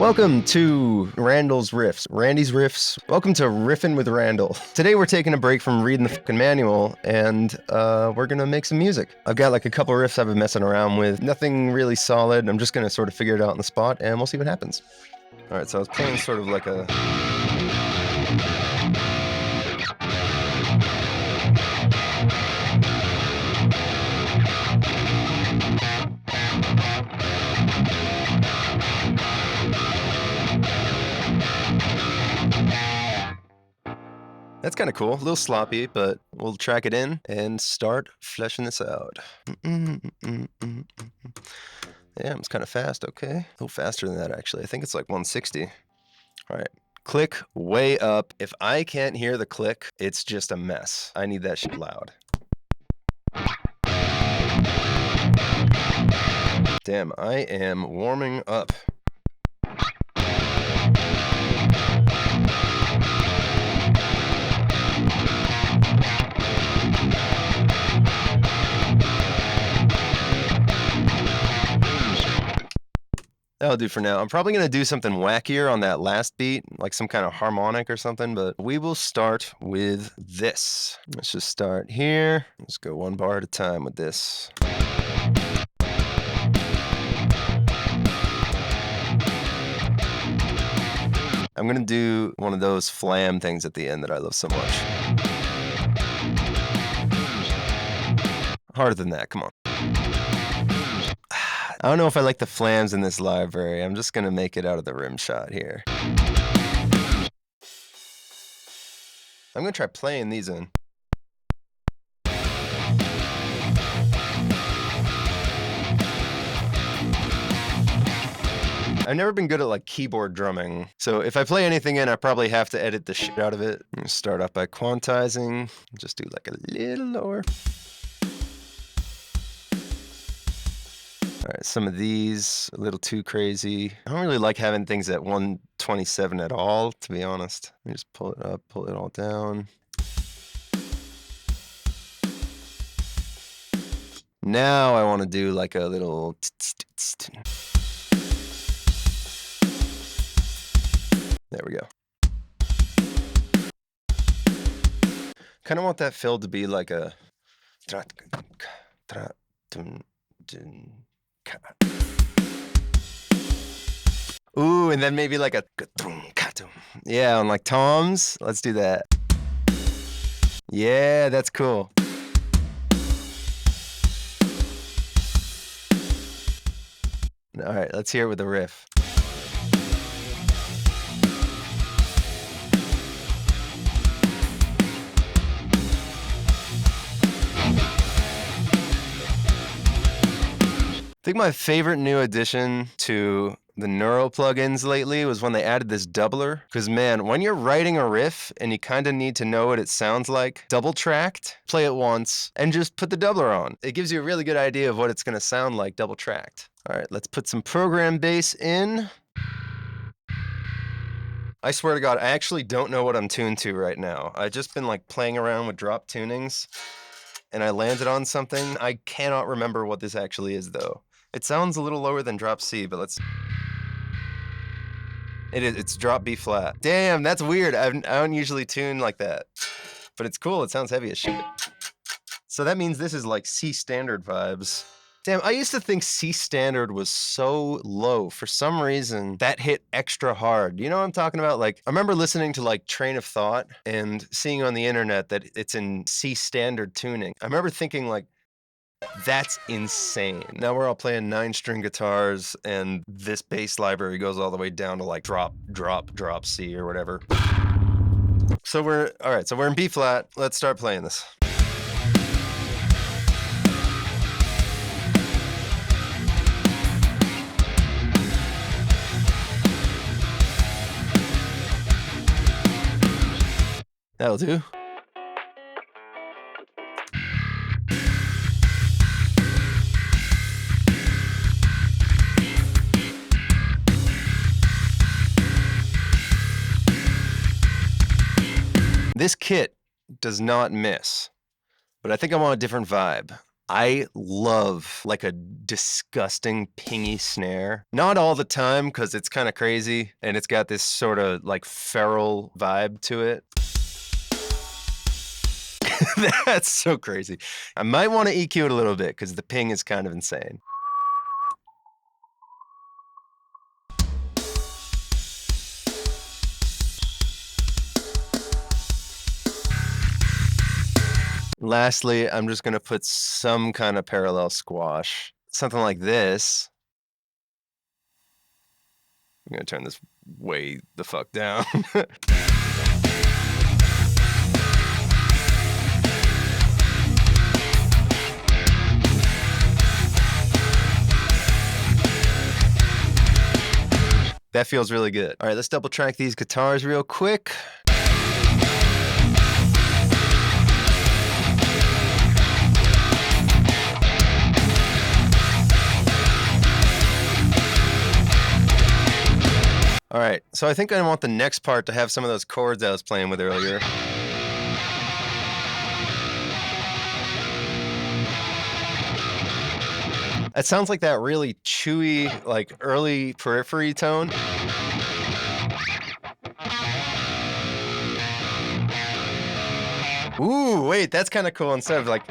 Welcome to Randall's Riffs, Randy's Riffs. Welcome to Riffin with Randall. Today we're taking a break from reading the fucking manual and we're gonna make some music. I've got like a couple riffs I've been messing around with. Nothing really solid. I'm just gonna sort of figure it out on the spot and we'll see what happens. All right, so I was playing sort of like a... That's kind of cool, a little sloppy, but we'll track it in and start fleshing this out. Yeah, it's kind of fast, okay. A little faster than that, actually. I think it's like 160. All right, click way up. If I can't hear the click, it's just a mess. I need that shit loud. Damn, I am warming up. That'll do for now. I'm probably going to do something wackier on that last beat, like some kind of harmonic or something, but we will start with this. Let's just start here. Let's go one bar at a time with this. I'm going to do one of those flam things at the end that I love so much. Harder than that, come on. I don't know if I like the flams in this library. I'm just going to make it out of the rim shot here. I'm going to try playing these in. I've never been good at like keyboard drumming. So if I play anything in, I probably have to edit the shit out of it. I'm going to start off by quantizing. Just do like a little lower. All right, some of these, a little too crazy. I don't really like having things at 127 at all, to be honest. Let me just pull it up, pull it all down. Now I want to do like a little... There we go. Kind of want that fill to be like a... Ooh, and then maybe like a... Yeah, on like toms. Let's do that. Yeah, that's cool. All right, let's hear it with the riff. I think my favorite new addition to the Neuro plugins lately was when they added this doubler. Because man, when you're writing a riff and you kind of need to know what it sounds like, double tracked, play it once, and just put the doubler on. It gives you a really good idea of what it's going to sound like double tracked. All right, let's put some program bass in. I swear to God, I actually don't know what I'm tuned to right now. I've just been like playing around with drop tunings and I landed on something. I cannot remember what this actually is though. It sounds a little lower than drop C, but let's... It's drop B flat. Damn, that's weird. I don't usually tune like that. But it's cool, it sounds heavy as shit. So that means this is like C standard vibes. Damn, I used to think C standard was so low. For some reason, that hit extra hard. You know what I'm talking about? Like, I remember listening to like Train of Thought and seeing on the internet that it's in C standard tuning. I remember thinking like, that's insane. Now we're all playing 9-string guitars and this bass library goes all the way down to like drop C or whatever. So we're in B flat. Let's start playing this. That'll do. This kit does not miss, but I think I'm on a different vibe. I love like a disgusting pingy snare. Not all the time because it's kind of crazy and it's got this sort of like feral vibe to it. That's so crazy. I might want to EQ it a little bit because the ping is kind of insane. Lastly, I'm just going to put some kind of parallel squash. Something like this. I'm going to turn this way the fuck down. That feels really good. All right, let's double track these guitars real quick. All right, so I think I want the next part to have some of those chords I was playing with earlier. It sounds like that really chewy, like early periphery tone. Ooh, wait, that's kind of cool. Instead of like...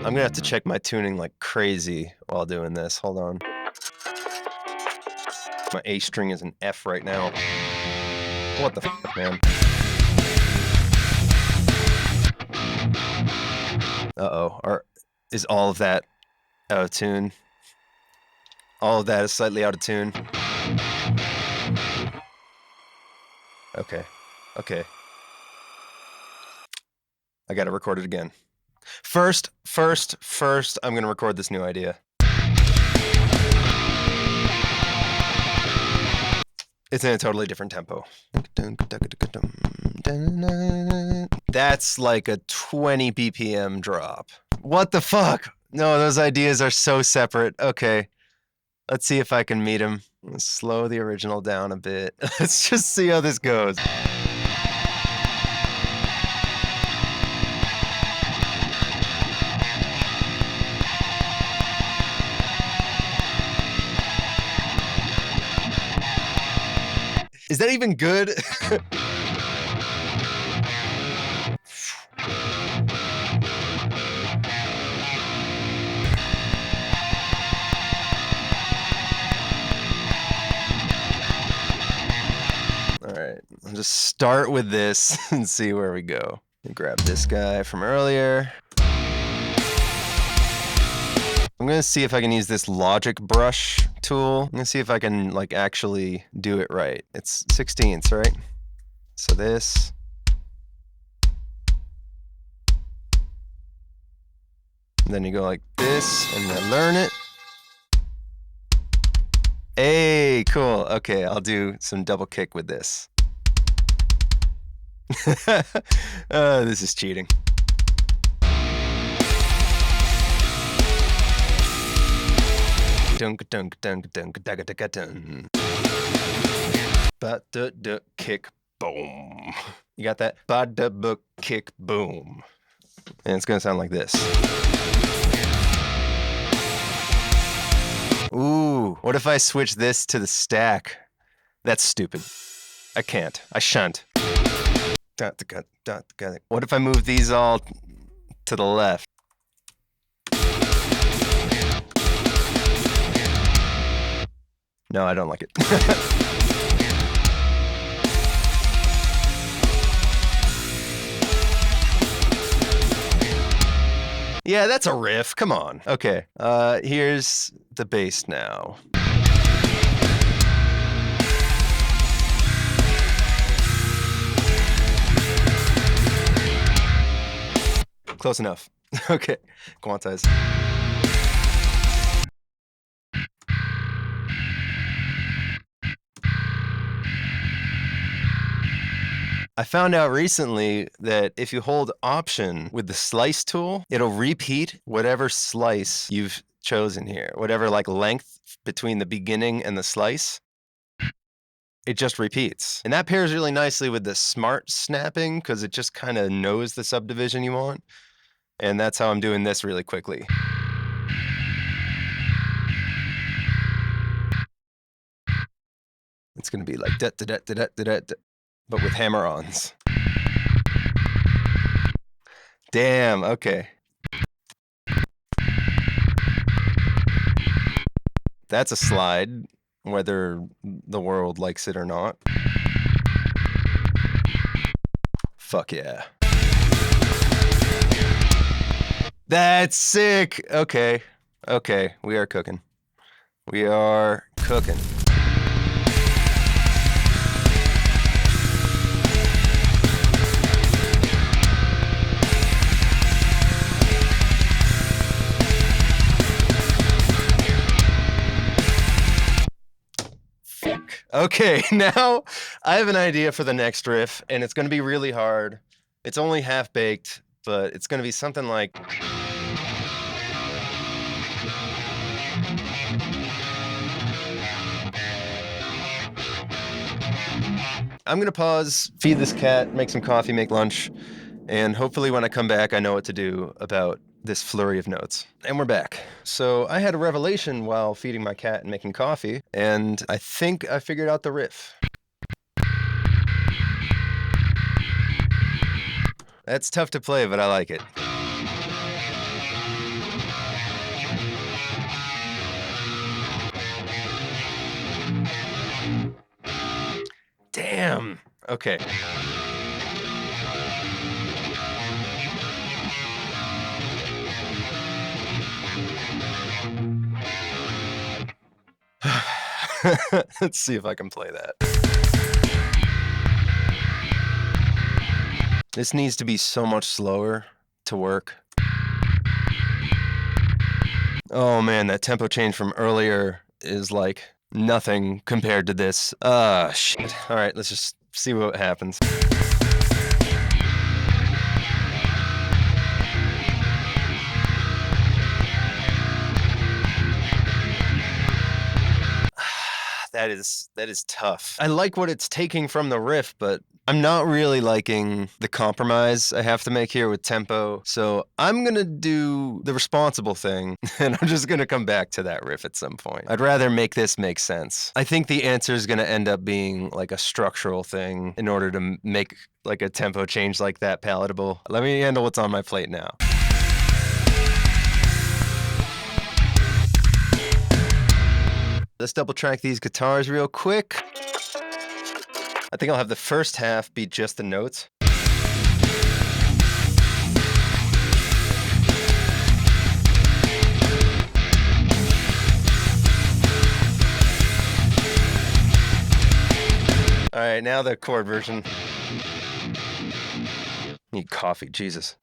I'm gonna have to check my tuning like crazy while doing this. Hold on. My A string is an F right now. What the fuck, man? Uh-oh. Is all of that out of tune? All of that is slightly out of tune. Okay. Okay. I gotta record it again. First, I'm gonna record this new idea. It's in a totally different tempo. That's like a 20 BPM drop. What the fuck? No, those ideas are so separate. Okay. Let's see if I can meet them. Let's slow the original down a bit. Let's just see how this goes. Is that even good? All right, I'll just start with this and see where we go. Grab this guy from earlier. I'm gonna see if I can use this Logic brush tool. I'm gonna see if I can like actually do it right. It's 16ths, right? So this. And then you go like this and then learn it. Hey, cool. Okay, I'll do some double kick with this. This is cheating. Dunk dunk dunk dunk dunk dunk dunk. Ba-da-da kick boom. You got that? Ba-da-ba kick boom. And it's gonna sound like this. Ooh, what if I switch this to the stack? That's stupid. I can't. I shan't. What if I move these all to the left? No, I don't like it. Yeah, that's a riff. Come on. Okay. Here's the bass now. Close enough. Okay. Quantize. I found out recently that if you hold Option with the slice tool, it'll repeat whatever slice you've chosen here, whatever like length between the beginning and the slice. It just repeats. And that pairs really nicely with the smart snapping because it just kind of knows the subdivision you want. And that's how I'm doing this really quickly. It's going to be like but with hammer-ons. Damn, okay. That's a slide, whether the world likes it or not. Fuck yeah. That's sick. Okay. Okay, we are cooking. We are cooking. Okay, now I have an idea for the next riff, and it's going to be really hard. It's only half-baked, but it's going to be something like... I'm going to pause, feed this cat, make some coffee, make lunch, and hopefully when I come back, I know what to do about this flurry of notes. And we're back. So I had a revelation while feeding my cat and making coffee, and I think I figured out the riff. That's tough to play, but I like it. Damn. Okay. Let's see if I can play that. This needs to be so much slower to work. Oh man, that tempo change from earlier is like nothing compared to this. Shit. All right, let's just see what happens. That is tough. I like what it's taking from the riff, but I'm not really liking the compromise I have to make here with tempo. So I'm gonna do the responsible thing, and I'm just gonna come back to that riff at some point. I'd rather make this make sense. I think the answer is gonna end up being like a structural thing in order to make like a tempo change like that palatable. Let me handle what's on my plate now. Let's double track these guitars real quick. I think I'll have the first half be just the notes. All right, now the chord version. Need coffee, Jesus.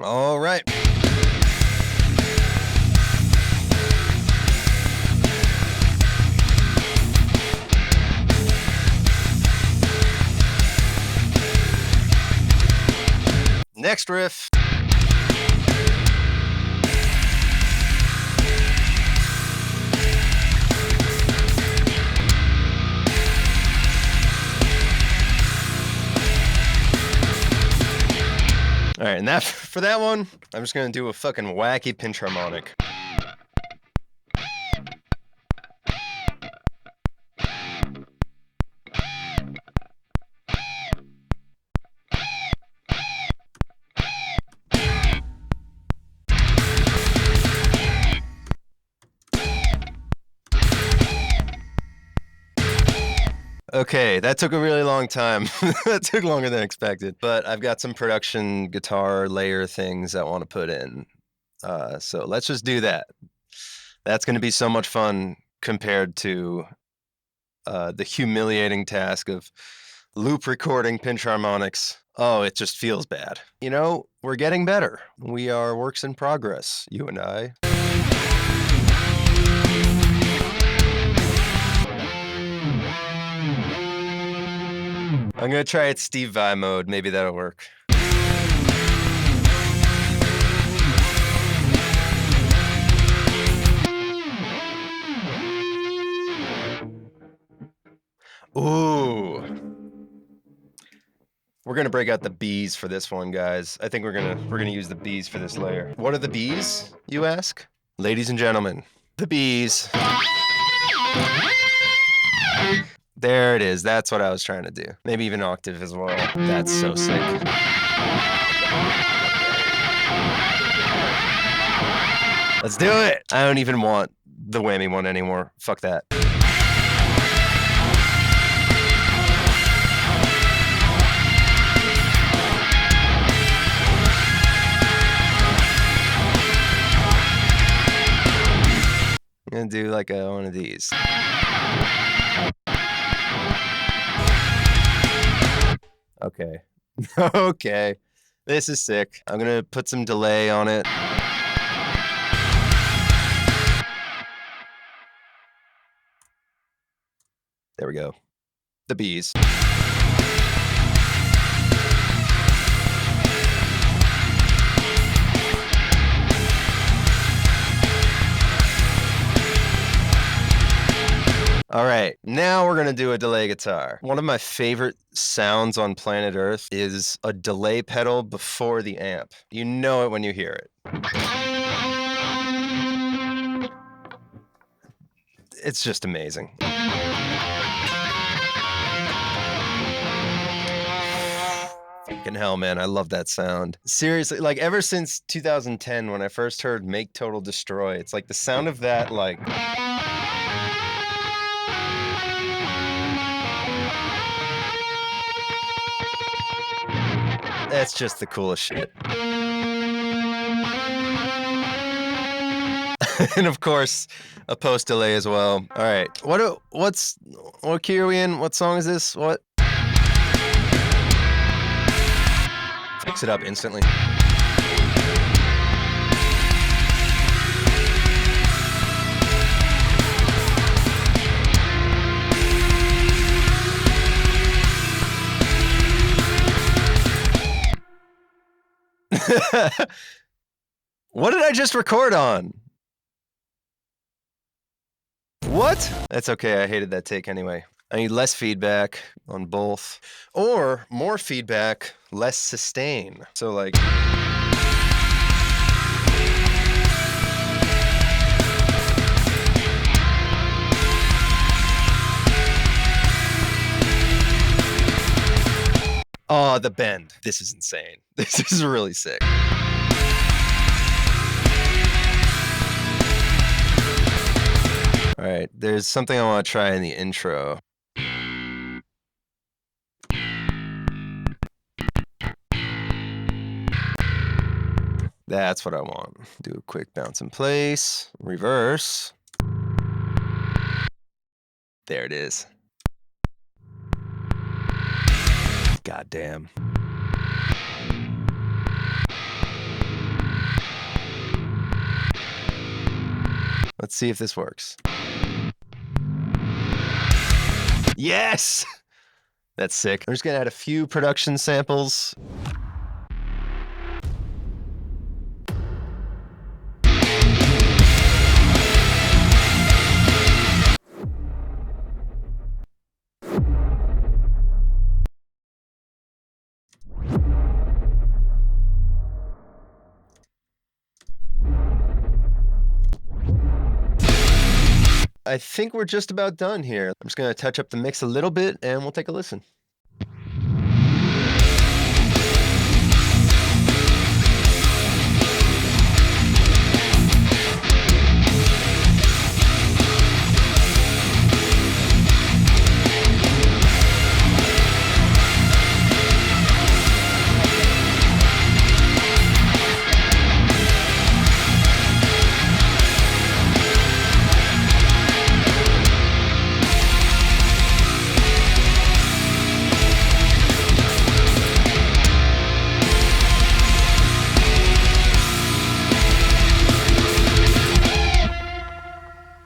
All right. Next riff. All right, and for that one, I'm just gonna do a fucking wacky pinch harmonic. Okay, that took a really long time. That took longer than expected. But I've got some production guitar layer things I want to put in. So let's just do that. That's going to be so much fun compared to the humiliating task of loop recording pinch harmonics. Oh, it just feels bad. You know, we're getting better. We are works in progress, you and I. I'm gonna try it Steve Vai mode. Maybe that'll work. Ooh. We're gonna break out the B's for this one, guys. I think we're gonna use the B's for this layer. What are the B's, you ask? Ladies and gentlemen, the B's. There it is. That's what I was trying to do. Maybe even octave as well. That's so sick. Let's do it. I don't even want the whammy one anymore. Fuck that. I'm gonna do like one of these. Okay. Okay. This is sick. I'm gonna put some delay on it. There we go. The B's. All right, now we're gonna do a delay guitar. One of my favorite sounds on planet Earth is a delay pedal before the amp. You know it when you hear it. It's just amazing. Fucking hell, man, I love that sound. Seriously, like ever since 2010 when I first heard Make Total Destroy, it's like the sound of that, like... That's just the coolest shit. And of course, a post delay as well. All right, what key are we in? What song is this? What? Fix it up instantly. What did I just record on? What? That's okay, I hated that take anyway. I need less feedback on both. Or more feedback, less sustain. So like... Oh, the bend. This is insane. This is really sick. All right, there's something I want to try in the intro. That's what I want. Do a quick bounce in place, reverse. There it is. God damn. Let's see if this works. Yes! That's sick. I'm just gonna add a few production samples. I think we're just about done here. I'm just gonna touch up the mix a little bit and we'll take a listen.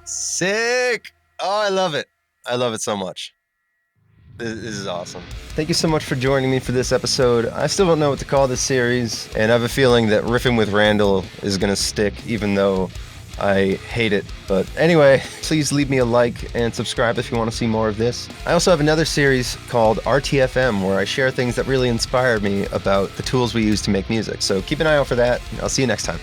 Sick! Oh, I love it. I love it so much. This is awesome. Thank you so much for joining me for this episode. I still don't know what to call this series, and I have a feeling that Riffin with Randall is going to stick, even though I hate it. But anyway, please leave me a like and subscribe if you want to see more of this. I also have another series called RTFM, where I share things that really inspired me about the tools we use to make music. So keep an eye out for that. I'll see you next time.